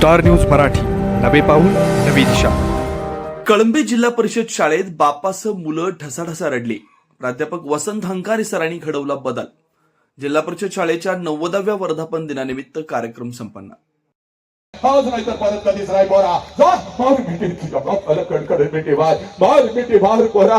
Star news Marathi, नवे पाऊल नवी दिशा. कळंबे जिल्हा परिषद शाळेत बापासह मुलं ढसाढसा रडली. प्राध्यापक वसंत हंकारे सरांनी घडवला बदल. जिल्हा परिषद शाळेच्या 90व्या वर्धापन दिनानिमित्त कार्यक्रम संपन्न. आज नाही तर परत कधीच नाही पोरा. मार मिठी तुझ्या बापाला कडकडे मिठी वाज. मार मिठी मार पोरा,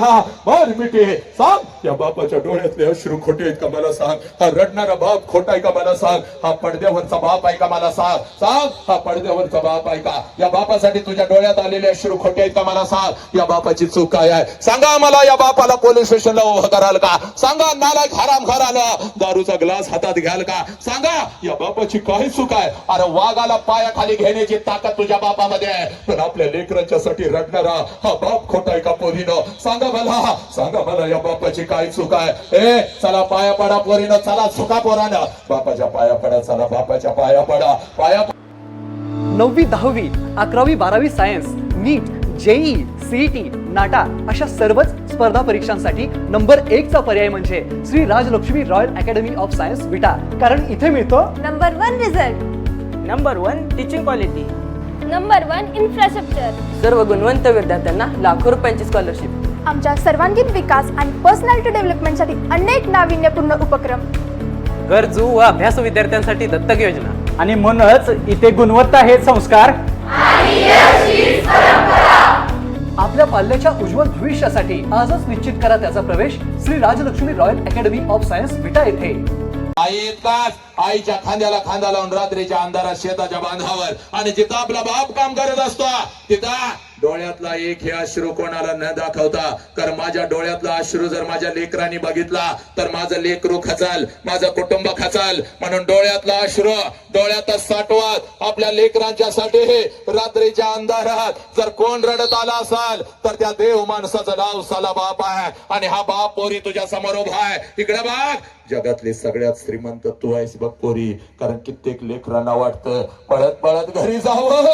मार मिठी. सांग या बापाच्या डोळ्यातले अश्रू खोटे आहेत का मला सांग. हा रडणारा बाप खोटा आहे का मला सांग. हा पडद्यावरचा बाप आहे का मला सांग. सांग हा पडद्यावरचा बाप आहे का. या बापासाठी तुझ्या डोळ्यात आलेले अश्रू खोटे आहेत का मला सांग. या बापाची चूक काय आहे सांगा मला. या बापाला पोलीस स्टेशनला उभं कराल का सांगा. नालायक हरामखोरानं दारूचा ग्लास हातात घ्याल का सांगा. या बापाची काही चूक आहे. अरे वाघाला पायाखाली घेण्याची ताकद तुझ्या बापामध्ये आहे, पण आपल्या लेकरांच्या साठी रडणारा हा बाप खोटा आहे का पोरीनो सांगा मला. सांगा मला या बापाची काय चूक आहे. ए चला पाया पडा पोरीनो, चला चुका पोरानं. बापाच्या पाया पडा, चला बापाच्या पाया पडा. पाया 9वी 10वी 11वी 12वी science, NEET, JEE, CET, NATA अशा सर्वच स्पर्धा परीक्षांसाठी नंबर 1 चा पर्याय म्हणजे Shri Rajlakshmi royal academy of science Vita. कारण इथे मिळतो number 1 result, number 1 teaching quality, number 1 infrastructure, सर्व गुणवंत विद्यार्थ्यांना लाखो रुपयांची स्कॉलरशिप, आमच्या सर्वांगीण विकास आणि पर्सनॅलिटी डेव्हलपमेंटसाठी अनेक नाविन्यपूर्ण उपक्रम, गरजू व अभ्यासू विद्यार्थ्यांसाठी दत्तक योजना. आणि म्हणूनच इथे गुणवत्ता हे संस्कार. आपल्या पाल्याच्या उज्ज्वल भविष्यासाठी आजच निश्चित करा त्याचा प्रवेश Shri Rajlakshmi royal academy of science Vita येथे. आई इतकाच आईच्या खांद्याला खांदा लावून रात्रीच्या अंधारात शेताच्या बांधावर आणि जिथं आपला बाप काम करत असतो तिथं डोळ्यातला एक हे अश्रू कोणाला न दाखवता. कारण माझ्या डोळ्यातला अश्रू जर माझ्या लेकरांनी बघितला तर माझं लेकरू खचाल, माझं कुटुंब खचाल. म्हणून डोळ्यातला अश्रू डोळ्यातच साठवत आपल्या लेकरांच्या साठी रात्रीच्या अंधारात जर कोण रडत आला असाल तर त्या देव माणसाचं नाव साला बाप आहे. आणि हा बाप पोरी तुझ्या समोर उभा आहे. इकडे बघ, जगातले सगळ्यात श्रीमंत तू आहेस बघ पोरी. कारण कित्येक लेकरांना वाटतं पळत पळत घरी जावं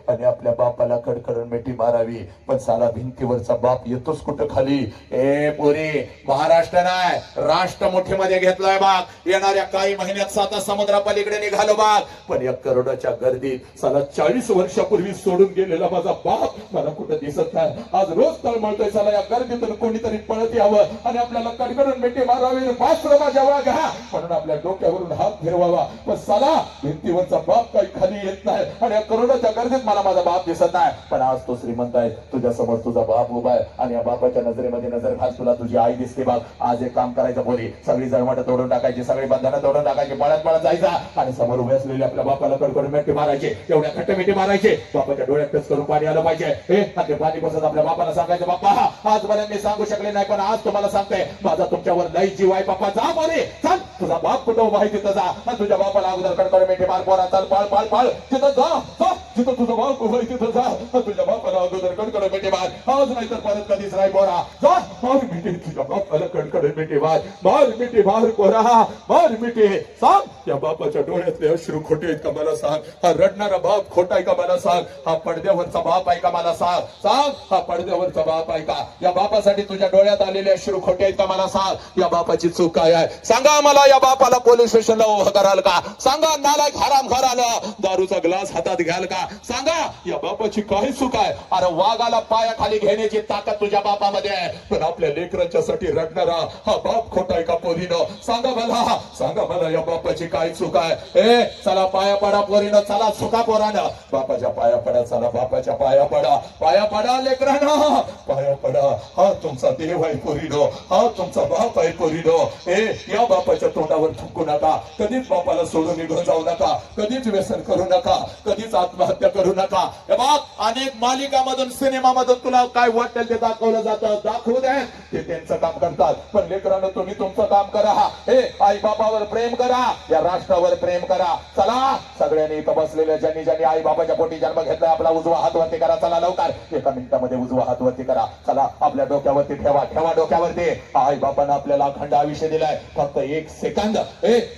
आणि आपल्या बापाला कडकडून मिठी मारावी, पण साला भिंतीवरचा बाप येतोच कुठं खाली. ए पोरी, महाराष्ट्र नाही राष्ट्र मुठीमध्ये घेतलाय बाग. येणाऱ्या काही महिन्यात 7 समुद्रापलीकडे निघालो बाग. पण 1 करोडाच्या गर्दीत साला 40 वर्षापूर्वी सोडून गेलेला माझा बाप मला कुठं दिसत नाही. आज रोज तळमळतोय साला या गर्दीतून कोणीतरी पळत यावं आणि आपल्याला कडकडून मिठी मारावी. जवळ घ्या म्हणून आपल्या डोक्यावरून हात फिरवावा, पण साला भिंतीवरचा बाप काही खाली येत नाही. आणि या करोडाच्या गर्दीत मला माझा बाप दिसत नाही. पण आज तो श्रीमंत आहे, तुझ्या समोर तुझा बाप उभा आहे. आणि या बापाच्या नजरेमध्ये नजर घाल, तुला तुझी आई दिसते बाप. आज एक काम करायचं पोरी, सगळी जळमट तोडून टाकायची, सगळी बंधनं तोडून टाकायची, पळत पळत जायचा आणि समोर उभे असलेले आपल्या बापाला कडकडून मिठी मारायचे. एवढ्या खट्ट मिठी मारायचे बापाच्या डोळ्यात टच करून पाणी आलं पाहिजे. हे ते पाणी बसत आपल्या बापाला सांगायचं, बाप्पा आजपर्यंत मी सांगू शकले नाही पण आज तुम्हाला सांगते माझा तुमच्यावर लई जीव आहे. बाप्पा जा पोरी, चल तुझा बाप कुठं उभा आहे तिथं जा. तुझ्या बापाला अगोदर कडकडून मिठी मार पोरा. चल पाळ पाळ पाळ तिथं जा, जिथं तुझा बाप उभा आहे तिथं जा. तुझ्या बापाला अगोदर कडकडून मिठी मार. आज नाही तर परत कधीच नाही पोरा. जा मार मिठी तुझ्या बापाला कडकडून मिठी मार. मार मिठी मार पोरा, मार मिठी. सांग या बापाच्या डोळ्यातले अश्रू खोटे आहेत का मला सांग. हा रडणारा बाप खोटा आहे का मला सांग. हा पडद्यावरचा बाप आहे का मला सांग. सांग हा पडद्यावरचा बाप आहे का. या बापासाठी तुझ्या डोळ्यात आलेले अश्रू खोटे आहेत का मला सांग. या बापाची चूक काय आहे सांगा मला. या बापाला पोलीस स्टेशनला उभं कराल का सांगा. नालायक हरामखोरानं दारूचा ग्लास हातात घ्याल का सांगा. या बापाची काही चूक आहे. अरे वाघाला पायाखाली घेण्याची ताकद तुझ्या बापामध्ये आहे, पण आपल्या लेकरांच्या साठी रडणारा हा बाप खोटा आहे का पोरीनो सांगा मला. सांगा मला या बापाची काय चूक आहे. ए चला पाया पडा पोरीनो, चला चुका पोरानं. बापाच्या पाया पडा, चला बापाच्या पाया पडा. पाया पडा लेकरांना, पाया पडा. हा तुमचा देव आहे पोरीनो, हा तुमचा बाप आहे पोरीनो. ए या बापाच्या तोंडावर थुंकू नका. कधीच बापाला सोडून निघून जाऊ नका. कधीच व्यसन करू नका. कधीच आत्महत्या करू नका. हे बघ, अनेक मालिकामधून सिनेमामधून तुला काय वाटेल ते दाखवलं जातं. दाखवू दे, ते त्यांचं काम करतात. पण लेकरांनो तुम्ही तुमचं काम करा. हे आई बापावर प्रेम करा, या राष्ट्रावर प्रेम करा. चला सगळ्यांनी इथं बसलेल्या ज्यांनी ज्यांनी आई बापाच्या पोटी जन्म घेतलाय आपला उजवा हात वरती करा. चला लवकर 1 मिनिटामध्ये उजवा हात वरती करा. चला आपल्या डोक्यावरती ठेवा, ठेवा डोक्यावरती. आई बापानं आपल्याला अखंड आयुष्य दिलाय. फक्त 1 सेकंद,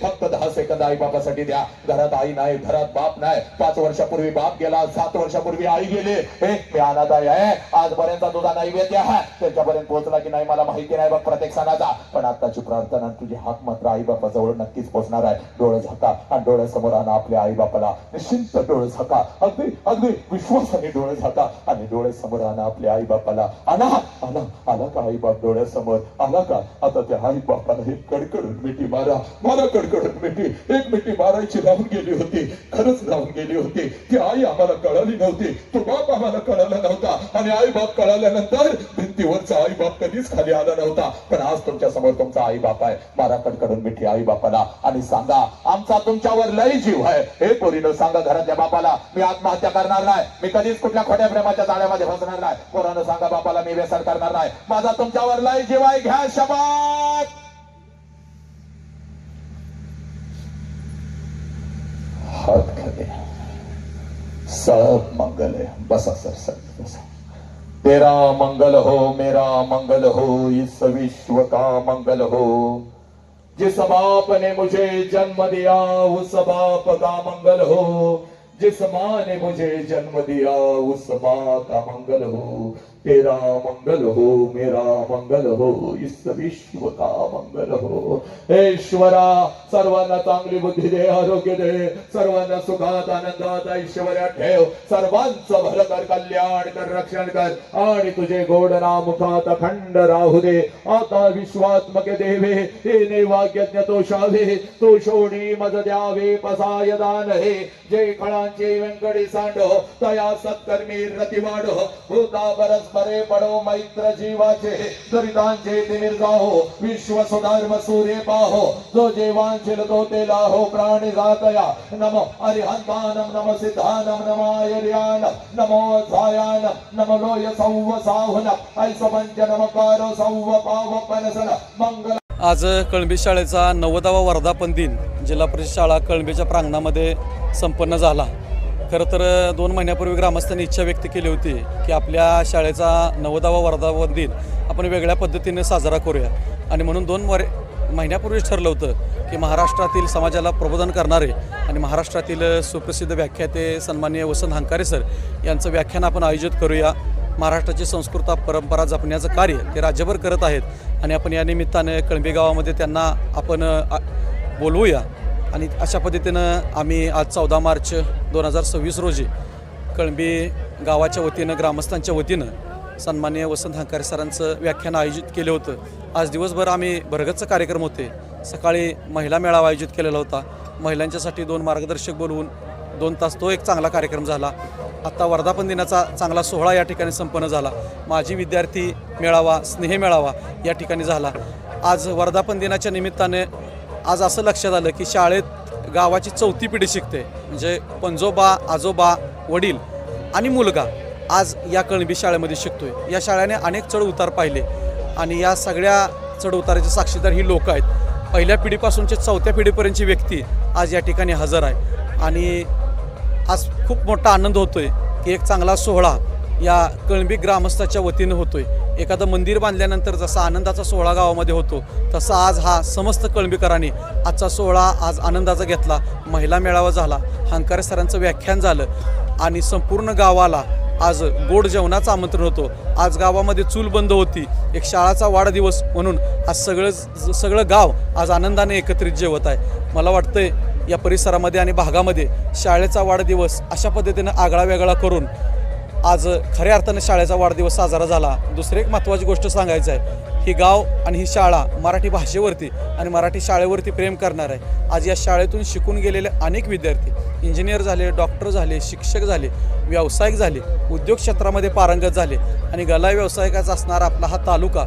फक्त 10 सेकंद आई बापासाठी द्या. घरात आई नाही, घरात बाप नाही. 5 वर्षापूर्वी बाप गेला, 7 वर्षापूर्वी आई गेले. मी अनाथ आहे, आजपर्यंत तुझा नैवेद्य आहे त्यांच्यापर्यंत पोहोचला की नाही मला माहिती नाही बघ प्रत्येक सणाचा, पण आताची प्रार्थना तुझी हाक मात्र आई बापाजवळ नक्कीच पोहोचणार आहे. डोळे झाका आणि डोळ्यासमोर आणा आपल्या आई बापाला, निश्चिंत डोळे झाका, अगदी अगदी विश्वासाने डोळे झाका आणि डोळ्यासमोर आणा आपल्या आई बापाला. आला आला आला का आई बाप डोळ्यासमोर आला का? आता त्या आई बापाला एक कडकडून मिठी मारा, मला कडकडून मिठी, एक मिठी मारायची राहून गेली होती, खरंच राहून गेली होती. ती आई आम्हाला कळाली नव्हती, तो बाप आम्हाला कळाला नव्हता आणि आई बाप कळाल्यानंतर भिंतीवरचा आई बाप कधीच खाली आला नव्हता, पण आज तुमच्या समोर तुमचा आई बाप आहे. मारा कडकडून मिठी आई बापाला आणि सांगा आमचा तुमच्यावर लई जीव आहे. हे पोरीनं सांगा घरातल्या बापाला मी आत्महत्या करणार नाही, मी कधीच कुठल्या खोट्या प्रेमाच्या जाळ्यामध्ये फसणार नाही. पोरानं सांगा बापाला मी व्यसन करणार नाही, माझा तुमच्यावर लई जीव आहे. घ्या शपथ. हात खाली, सब मंगल है. बसा सर सर बसा. तेरा मंगल हो मेरा मंगल हो, इस विश्व का मंगल हो. जिस बाप ने मुझे जन्म दिया उस बाप का मंगल हो, जिस माँ ने मुझे जन्म दिया उस माँ का मंगल हो. तेरा मंगल हो मेरा मंगल हो, इस विश्व का मंगल हो. ईश्वरा सर्वांना चांगली बुद्धी दे, आरोग्य दे, सर्वांना सुखात आनंदात ऐश्वर्यात ठेव, सर्वांचं भलं कर, कल्याण कर, रक्षण कर आणि तुझे गोड नाम मुखात अखंड राहू दे. आता विश्वात्मक देवे हे वाक्यज्ञ तो शावे, तो शोणी मज द्यावे पसाय दान हे. जे खळांचे व्यंकटी सांडो तया सत्कर्मी रती वाढो, होता परस्परे पडो मैत्र जीवाचे, दरिद्रांचे तिमिर जाहो, विश्व सुधर्म सूर्य पाहो, जो जेवांशील तो ते लाहो, प्राणी जातया. नमो अरिहंतानम नम सिद्धानम नमायर्यान नमो झायान नम लोय सौव साहुन ऐस पंच नमकारो सौव पाव पनसन मंगल. आज कळंबी शाळेचा 90वा वर्धापन दिन जिल्हा परिषद शाळा कळंबीच्या प्रांगणामध्ये संपन्न झाला. खरं तर 2 महिन्यापूर्वी ग्रामस्थांनी इच्छा व्यक्त केली होती की आपल्या शाळेचा 90वा वर्धापन दिन आपण वेगळ्या पद्धतीने साजरा करूया आणि म्हणून 2 महिन्यापूर्वीच ठरलं होतं की महाराष्ट्रातील समाजाला प्रबोधन करणारे आणि महाराष्ट्रातील सुप्रसिद्ध व्याख्याते सन्माननीय वसंत हंकारे सर यांचं व्याख्यान आपण आयोजित करूया. महाराष्ट्राची संस्कृती परंपरा जपण्याचं कार्य ते राज्यभर करत आहेत आणि आपण या निमित्ताने कळंबी गावामध्ये त्यांना आपण बोलवूया आणि अशा पद्धतीनं आम्ही आज 14 मार्च 2026 रोजी कळंबी गावाच्या वतीनं ग्रामस्थांच्या वतीनं सन्माननीय वसंत हंकारे सरांचं व्याख्यान आयोजित केलं होतं. आज दिवसभर आम्ही भरगच्च कार्यक्रम होते. सकाळी महिला मेळावा आयोजित केलेला होता, महिलांच्यासाठी 2 मार्गदर्शक बोलवून 2 तास तो एक चांगला कार्यक्रम झाला. आत्ता वर्धापन दिनाचा चांगला सोहळा या ठिकाणी संपन्न झाला. माजी विद्यार्थी मेळावा, स्नेह मेळावा या ठिकाणी झाला. आज वर्धापन दिनाच्या निमित्ताने आज असं लक्षात आलं की शाळेत गावाची 4थी पिढी शिकते, म्हणजे पंजोबा, आजोबा, वडील आणि मुलगा आज या कळंबी शाळेमध्ये शिकतोय. या शाळेने अनेक चढ उतार पाहिले आणि या सगळ्या चढ उताराचे साक्षीदार ही लोक आहेत. पहिल्या पिढीपासूनचे 4थ्या पिढीपर्यंतची व्यक्ती आज या ठिकाणी हजर आहे आणि आज खूप मोठा आनंद होतोय की एक चांगला सोहळा या कळंबी ग्रामस्थाच्या वतीनं होतोय. एखादं मंदिर बांधल्यानंतर जसा आनंदाचा सोहळा गावामध्ये होतो तसा आज हा समस्त कळंबीकरांनी आजचा सोहळा आज आनंदाचा घेतला. महिला मेळावा झाला, हंकारे सरांचं व्याख्यान झालं आणि संपूर्ण गावाला आज गोड जेवणाचं आमंत्रण होतं. आज गावामध्ये चूल बंद होती, एक शाळाचा वाढदिवस म्हणून आज सगळं गाव आज आनंदाने एकत्रित जेवत आहे. मला वाटतंय या परिसरामध्ये आणि भागामध्ये शाळेचा वाढदिवस अशा पद्धतीनं आगळा वेगळा करून आज खऱ्या अर्थाने शाळेचा वाढदिवस साजरा झाला. दुसरी एक महत्त्वाची गोष्ट सांगायचं आहे, ही गाव आणि ही शाळा मराठी भाषेवरती आणि मराठी शाळेवरती प्रेम करणार आहे. आज या शाळेतून शिकून गेलेले अनेक विद्यार्थी इंजिनियर झाले, डॉक्टर झाले, शिक्षक झाले, व्यावसायिक झाले, उद्योग क्षेत्रामध्ये पारंगत झाले आणि गलाई व्यावसायिकाचा असणारा आपला हा तालुका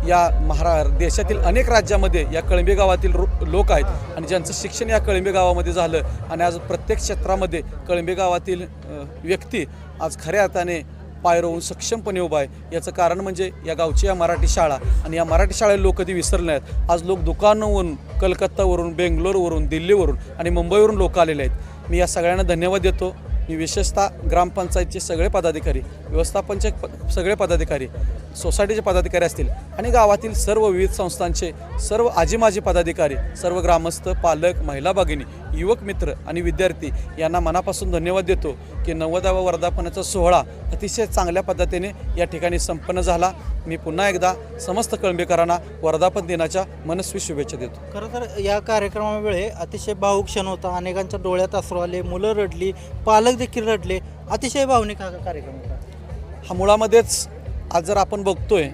या देशातील अनेक राज्यामध्ये या कळंबी गावातील लोक आहेत आणि ज्यांचं शिक्षण या कळंबी गावामध्ये झालं आणि आज प्रत्येक क्षेत्रामध्ये कळंबी गावातील व्यक्ती आज खऱ्या अर्थाने पाय रोवून सक्षमपणे उभा आहे. याचं कारण म्हणजे या गावची या मराठी शाळा आणि या मराठी शाळेला लोक कधी विसरले नाहीत. आज लोक दुकानावरून, कलकत्तावरून, बेंगलोरवरून, दिल्लीवरून आणि मुंबईवरून लोक आलेले आहेत. मी या सगळ्यांना धन्यवाद देतो. मी विशेषतः ग्रामपंचायतचे सगळे पदाधिकारी, व्यवस्थापनचे सगळे पदाधिकारी, सोसायटीचे पदाधिकारी असतील आणि गावातील सर्व विविध संस्थांचे सर्व आजी माजी पदाधिकारी, सर्व ग्रामस्थ, पालक, महिला भगिनी युवक मित्र आणि विद्यार्थी यांना मनापासून धन्यवाद देतो की 90वा वर्धापनाचा सोहळा अतिशय चांगल्या पद्धतीने या ठिकाणी संपन्न झाला. मी पुन्हा एकदा समस्त कळंबीकरांना वर्धापन दिनाच्या मनस्वी शुभेच्छा देतो. खरं तर या कार्यक्रमावेळी अतिशय भावूक क्षण होता. अनेकांच्या डोळ्यात अश्रू आले, मुलं रडली, पालक देखील रडले. अतिशय भावनिक हा कार्यक्रम होता. हा मुळामध्येच आज जर आपण बघतोय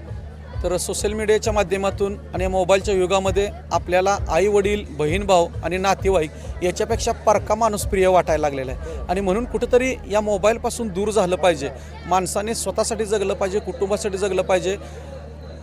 तर सोशल मीडियाच्या माध्यमातून आणि मोबाईलच्या युगामध्ये आपल्याला आई वडील, बहीण भाऊ आणि नातेवाईक याच्यापेक्षा परका माणूस प्रिय वाटायला लागलेला आहे. आणि म्हणून कुठंतरी या मोबाईलपासून दूर झालं पाहिजे. माणसाने स्वतःसाठी जगलं पाहिजे, कुटुंबासाठी जगलं पाहिजे.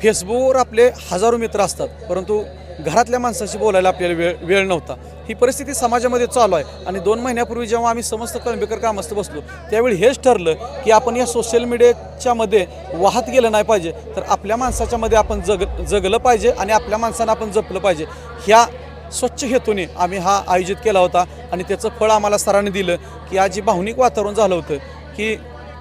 फेसबुकवर आपले हजारो मित्र असतात, परंतु घरातल्या माणसाशी बोलायला आपल्याला वेळ नव्हता. ही परिस्थिती समाजामध्ये चालू आहे. आणि 2 महिन्यापूर्वी जेव्हा आम्ही समस्त कळंबीकर ग्रामस्थ बसलो त्यावेळी हेच ठरलं की आपण या सोशल मीडियाच्या मध्ये वाहत गेलं नाही पाहिजे, तर आपल्या माणसाच्या मध्ये आपण जगलं पाहिजे आणि आपल्या माणसांना आपण जपलं पाहिजे. ह्या स्वच्छ हेतूने आम्ही हा आयोजित केला होता. आणि त्याचं फळ आम्हाला सरांनी दिलं की आज जी भावनिक वातावरण झालं होतं की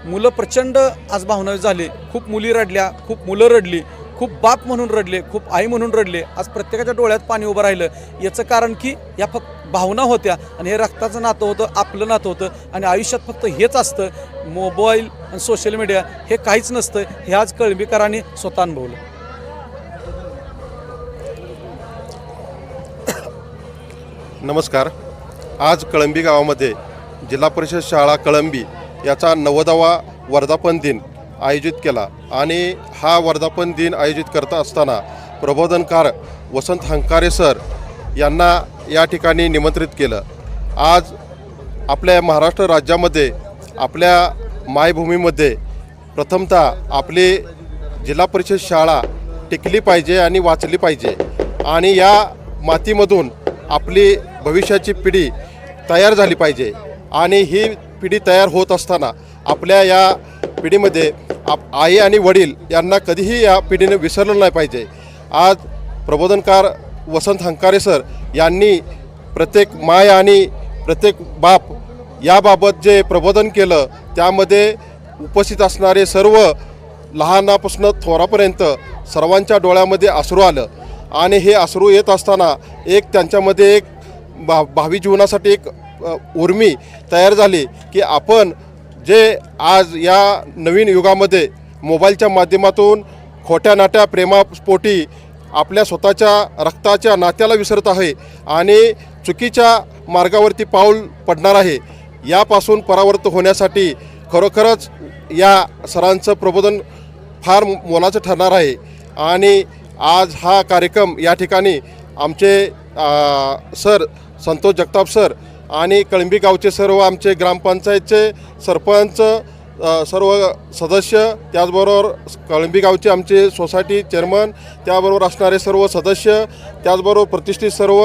मुलं प्रचंड आज भावनिक झाले. खूप मुली रडल्या, खूप मुलं रडली, खूप बाप म्हणून रडले, खूप आई म्हणून रडले. आज प्रत्येकाच्या डोळ्यात पाणी उभं राहिलं. याचं कारण की या फक्त भावना होत्या आणि हे रक्ताचं नातं होतं, आपलं नातं होतं. आणि आयुष्यात फक्त हेच असतं, मोबाईल आणि सोशल मीडिया हे काहीच नसतं. हे आज कळंबीकरांनी स्वतः अनुभवलं. नमस्कार. आज कळंबी गावामध्ये जिल्हा परिषद शाळा कळंबी याचा 90वा वर्धापन दिन आयोजित केला. आणि हा वर्धापन दिन आयोजित करत असताना प्रबोधनकार वसंत हंकारे सर यांना या ठिकाणी निमंत्रित केलं. आज आपल्या महाराष्ट्र राज्यामध्ये, आपल्या मायभूमीमध्ये प्रथमतः आपली जिल्हा परिषद शाळा टिकली पाहिजे आणि वाचली पाहिजे. आणि या मातीमधून आपली भविष्याची पिढी तयार झाली पाहिजे. आणि ही पिढी तयार होत असताना आपल्या या पिढीमध्ये आई आणि वडील यांना कधीही या पिढीने विसरलं नाही पाहिजे. आज प्रबोधनकार वसंत हंकारे सर यांनी प्रत्येक माय आणि प्रत्येक बाप याबाबत जे प्रबोधन केलं त्यामध्ये उपस्थित असणारे सर्व लहानापासून थोरापर्यंत सर्वांच्या डोळ्यामध्ये अश्रू आलं. आणि हे अश्रू येत असताना त्यांच्यामध्ये एक भावी जीवनासाठी एक उर्मी तयार झाली की आपण जे आज या नवीन युगामध्ये मोबाईलच्या माध्यमातून खोट्या नाट्या प्रेमापोटी आपल्या स्वतःच्या रक्ताच्या नात्याला विसरत आहे आणि चुकीच्या मार्गावरती पाऊल पडणार आहे, यापासून परावृत्त होण्यासाठी खरोखरच या सरांचं प्रबोधन फार मोलाचं ठरणार आहे. आणि आज हा कार्यक्रम या ठिकाणी आमचे सर संतोष जगताप सर आणि कळंबी गावचे सर्व आमचे ग्रामपंचायतचे सरपंच, सर्व सदस्य, त्याचबरोबर कळंबी गावचे आमचे सोसायटी चेअरमन, त्याबरोबर असणारे सर्व सदस्य, त्याचबरोबर प्रतिष्ठित सर्व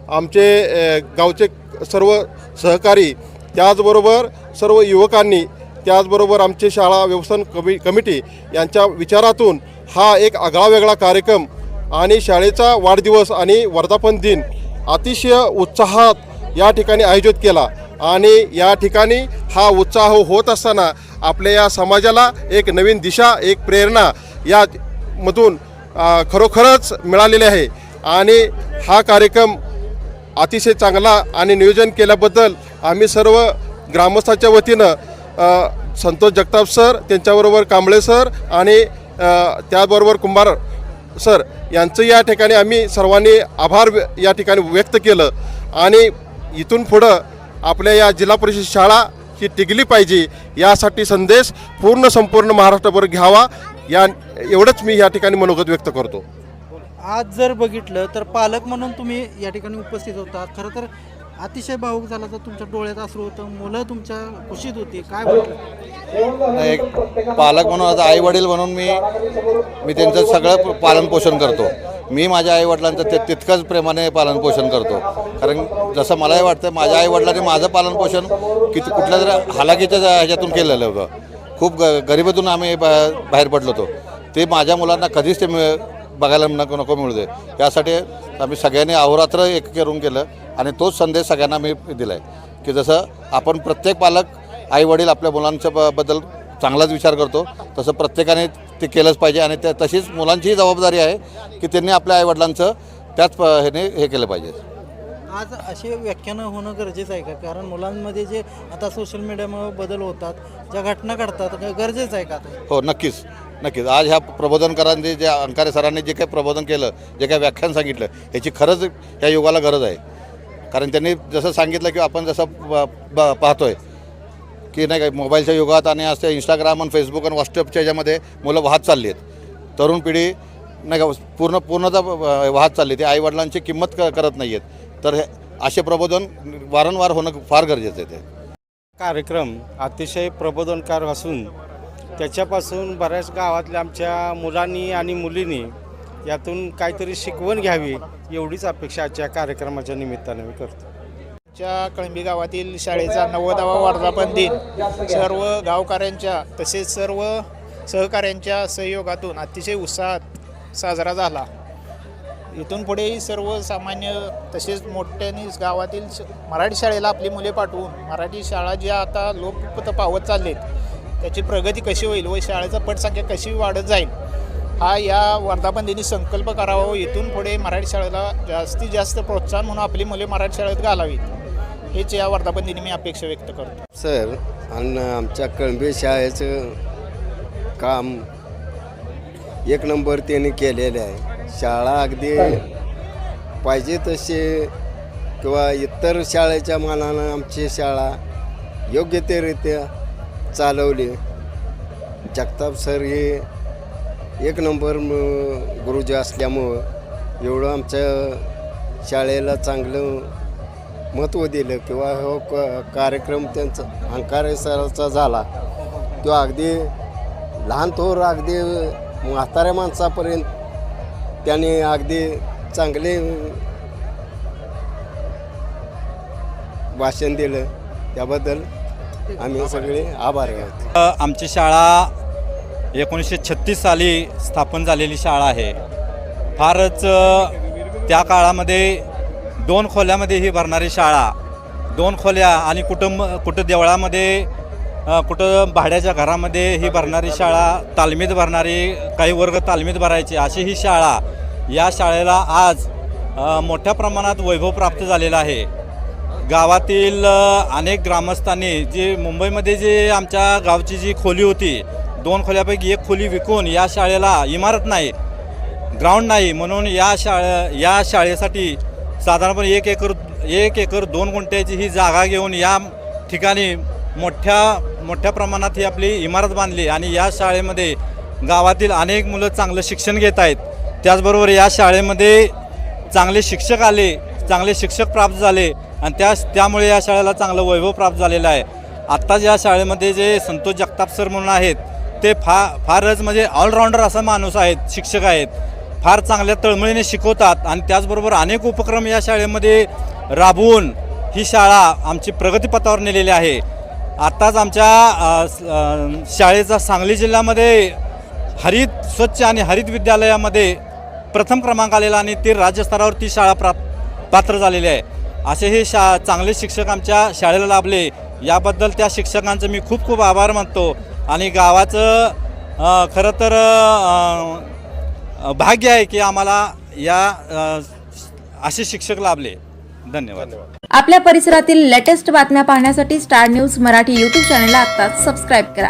आमचे गावचे सर्व सहकारी, त्याचबरोबर सर्व युवकांनी, त्याचबरोबर आमचे शाळा व्यवस्थापन कमिटी यांच्या विचारातून हा एक आगळावेगळा कार्यक्रम आणि शाळेचा वाढदिवस आणि वर्धापन दिन अतिशय उत्साहात या ठिकाणी आयोजित केला. आणि या ठिकाणी हा उत्साह होत असताना आपल्या या समाजाला एक नवीन दिशा, एक प्रेरणा यामधून खरोखरच मिळालेली आहे. आणि हा कार्यक्रम अतिशय चांगला आणि नियोजन केल्याबद्दल आम्ही सर्व ग्रामस्थांच्या वतीनं संतोष जगताप सर, त्यांच्याबरोबर कांबळे सर आणि त्याचबरोबर कुंभार सर यांचं या ठिकाणी आम्ही सर्वांनी आभार या ठिकाणी व्यक्त केलं. आणि इथून पुढं आपल्या या जिल्हा परिषद शाळा ही टिकली पाहिजे यासाठी संदेश संपूर्ण महाराष्ट्रभर घ्यावा, या एवढंच मी या ठिकाणी मनोगत व्यक्त करतो. आज जर बघितलं तर पालक म्हणून तुम्ही या ठिकाणी उपस्थित होता. खरं तर अतिशय भावूक झाला, तर तुमच्या डोळ्यात अश्रू होतं, मुलं तुमच्या खुशीत होती, काय वाटलं? एक पालक म्हणून, आता आई वडील म्हणून मी त्यांचं सगळं पालनपोषण करतो. मी माझ्या आईवडिलांचं तितकंच प्रेमाने पालनपोषण करतो. कारण जसं मलाही वाटतं माझ्या आईवडिलांनी माझं पालनपोषण कुठल्या तरी हालाकीच्या ह्याच्यातून केलेलं होतं. खूप गरिबीतून आम्ही बाहेर पडलो होतो. ते माझ्या मुलांना कधीच ते बघायला नको मिळू दे, यासाठी आम्ही सगळ्यांनी अहोरात्र एक करून केलं. आणि तोच संदेश सगळ्यांना मी दिला आहे की जसं आपण प्रत्येक पालक आईवडील आपल्या मुलांच्या बद्दल चांगलाच विचार करतो, तसं प्रत्येकाने ते केलंच पाहिजे. आणि तशीच मुलांचीही जबाबदारी आहे की त्यांनी आपल्या आईवडिलांचं त्याच ह्याने हे केलं पाहिजे. आज असे व्याख्यानं होणं गरजेचं आहे का? कारण मुलांमध्ये जे आता सोशल मीडियामुळे बदल होतात, ज्या घटना घडतात, गरजेचं आहे का आता? हो, नक्कीच नक्कीच. आज ह्या प्रबोधनकारांनी जे अंकारे सरांनी जे काही प्रबोधन केलं, जे काही व्याख्यान सांगितलं, याची खरंच ह्या युगाला गरज आहे. कारण त्यांनी जसं सांगितलं की आपण जसं पाहतोय की नाही का मोबाईलच्या युगात आणि असं इंस्टाग्राम आणि फेसबुक आणि व्हॉट्सअपच्या ह्याच्यामध्ये मुलं वाहत चालली आहेत. तरुण पिढी नाही का पूर्णतः वाहत चालली. ते आईवडिलांची किंमत करत नाही आहेत. तर असे प्रबोधन वारंवार होणं फार गरजेचं आहे. ते कार्यक्रम अतिशय प्रबोधनकार असून त्याच्यापासून बऱ्याच गावातल्या आमच्या मुलांनी आणि मुलींनी यातून काहीतरी शिकवण घ्यावी एवढीच अपेक्षा आजच्या कार्यक्रमाच्या निमित्ताने मी करतो. च्या कळंबी गावातील शाळेचा 90वा वर्धापन दिन सर्व गावकऱ्यांच्या तसेच सर्व सहकाऱ्यांच्या सहयोगातून अतिशय उत्साहात साजरा झाला. इथून पुढेही सर्वसामान्य तसेच मोठ्याने गावातील मराठी शाळेला आपली मुले पाठवून मराठी शाळा ज्या आता लोप पावत चाललेत त्याची प्रगती कशी होईल व शाळेचा पटसंख्या कशी वाढत जाईल हा या वर्धापन दिनी संकल्प करावा. इथून पुढे मराठी शाळेला जास्तीत जास्त प्रोत्साहन म्हणून आपली मुले मराठी शाळेत घालावीत हेच या वर्धापन दिनी मी अपेक्षा व्यक्त करतो. सर, आणि आमच्या कळंबी शाळेचं काम एक नंबर त्यांनी केलेलं आहे. शाळा अगदी पाहिजे तसे किंवा इतर शाळेच्या मानानं आमची शाळा योग्यतेरित्या चालवली. जगताप सर हे एक नंबर गुरुजी असल्यामुळं एवढं आमच्या शाळेला चांगलं महत्त्व दिलं किंवा हो कार्यक्रम त्यांचा अंकारे सरांचा झाला तो अगदी लहान थोर अगदी म्हाताऱ्या माणसापर्यंत त्यांनी अगदी चांगले भाषण दिलं. त्याबद्दल आम्ही सगळे आभारी आहोत. आमची शाळा 1936 साली स्थापन झालेली शाळा आहे. फारच त्या काळामध्ये 2 खोल्यामध्ये ही भरणारी शाळा, 2 खोल्या आणि कुठं देवळामध्ये कुठं भाड्याच्या घरामध्ये ही भरणारी शाळा, तालमीत भरणारी काही वर्ग तालमीत भरायची अशी ही शाळा. या शाळेला आज मोठ्या प्रमाणात वैभव प्राप्त झालेला आहे. गावातील अनेक ग्रामस्थांनी जी मुंबईमध्ये जे आमच्या गावची जी खोली होती 2 खोल्यापैकी 1 खोली विकून या शाळेला इमारत नाही, ग्राउंड नाही म्हणून या शाळेसाठी साधारणपणे 1 एकर 2 गुंठ्याची ही जागा घेऊन या ठिकाणी मोठ्या प्रमाणात ही आपली इमारत बांधली आणि या शाळेमध्ये गावातील अनेक मुलं चांगलं शिक्षण घेत आहेत. त्याचबरोबर या शाळेमध्ये चांगले शिक्षक आले, चांगले शिक्षक प्राप्त झाले आणि त्यामुळे या शाळेला चांगलं वैभव प्राप्त झालेलं आहे. आत्ताच या शाळेमध्ये जे संतोष जगताप सर म्हणून आहेत ते फारच म्हणजे ऑलराऊंडर असा माणूस आहेत, शिक्षक आहेत. फार चांगल्या तळमळीने शिकवतात आणि त्याचबरोबर अनेक उपक्रम या शाळेमध्ये राबवून ही शाळा आमची प्रगतीपथावर नेलेली आहे. आत्ताच आमच्या शाळेचा सांगली जिल्ह्यामध्ये स्वच्छ आणि हरित विद्यालयामध्ये प्रथम क्रमांक आलेला आणि ती राज्यस्तरावर ती शाळा पात्र झालेली आहे. असे हे चांगले शिक्षक आमच्या शाळेला लाभले याबद्दल त्या शिक्षकांचं मी खूप आभार मानतो आणि गावाचं खरं तर भाग्य आहे की आम्हाला या असे शिक्षक लाभले. धन्यवाद. आपल्या परिसरातील लेटेस्ट बातम्या पाहण्यासाठी स्टार न्यूज मराठी यूट्यूब चॅनलला आत्ताच सबस्क्राईब करा.